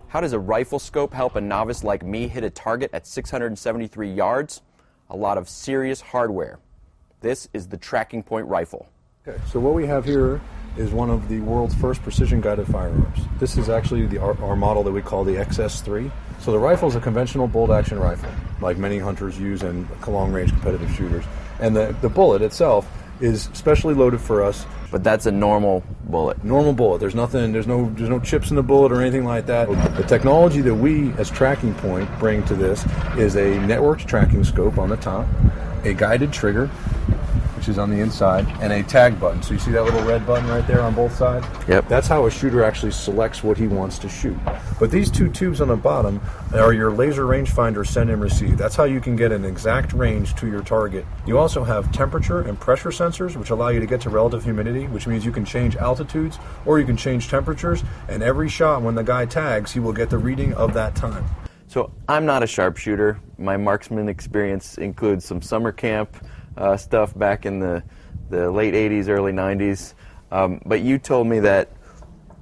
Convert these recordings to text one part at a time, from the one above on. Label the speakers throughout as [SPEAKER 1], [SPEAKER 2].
[SPEAKER 1] How does a rifle scope help a novice like me hit a target at 673 yards? A lot of serious hardware. This is the Tracking Point rifle.
[SPEAKER 2] Okay, so what we have here is one of the world's first precision-guided firearms. This is actually our model that we call the XS3. So the rifle is a conventional bolt-action rifle, like many hunters use in long-range competitive shooters. And the bullet itself is specially loaded for us.
[SPEAKER 1] But that's a normal bullet.
[SPEAKER 2] Normal bullet. There's no chips in the bullet or anything like that. The technology that we, as Tracking Point, bring to this is a networked tracking scope on the top, a guided trigger, which is on the inside, and a tag button. So you see that little red button right there on both sides?
[SPEAKER 1] Yep.
[SPEAKER 2] That's how a shooter actually selects what he wants to shoot. But these two tubes on the bottom are your laser rangefinder send and receive. That's how you can get an exact range to your target. You also have temperature and pressure sensors, which allow you to get to relative humidity, which means you can change altitudes or you can change temperatures, and every shot when the guy tags, he will get the reading of that time.
[SPEAKER 1] So I'm not a sharpshooter. My marksman experience includes some summer camp stuff back in the late 80s, early 90s. But you told me that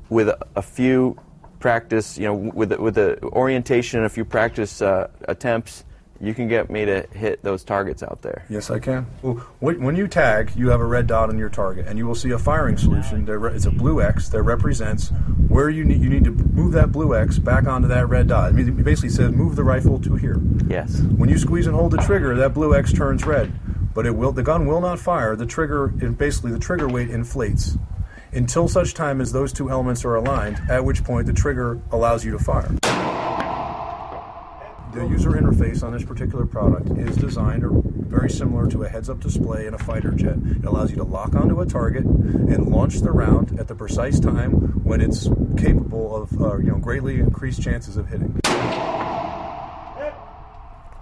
[SPEAKER 1] with a few practice, with the orientation and a few practice attempts, you can get me to hit those targets out there.
[SPEAKER 2] Yes, I can. Well, when you tag, you have a red dot on your target, and you will see a firing solution. It's a blue X that represents where you need to move that blue X back onto that red dot. It basically says move the rifle to here.
[SPEAKER 1] Yes.
[SPEAKER 2] When you squeeze and hold the trigger, that blue X turns red. But the gun will not fire. The trigger weight inflates until such time as those two elements are aligned, at which point the trigger allows you to fire. The user interface on this particular product is designed very similar to a heads-up display in a fighter jet. It allows you to lock onto a target and launch the round at the precise time when it's capable of greatly increased chances of hitting.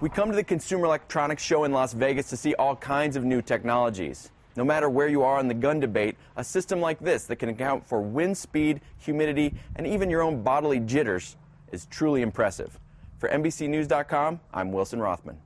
[SPEAKER 1] We come to the Consumer Electronics Show in Las Vegas to see all kinds of new technologies. No matter where you are in the gun debate, a system like this that can account for wind speed, humidity, and even your own bodily jitters is truly impressive. For NBCNews.com, I'm Wilson Rothman.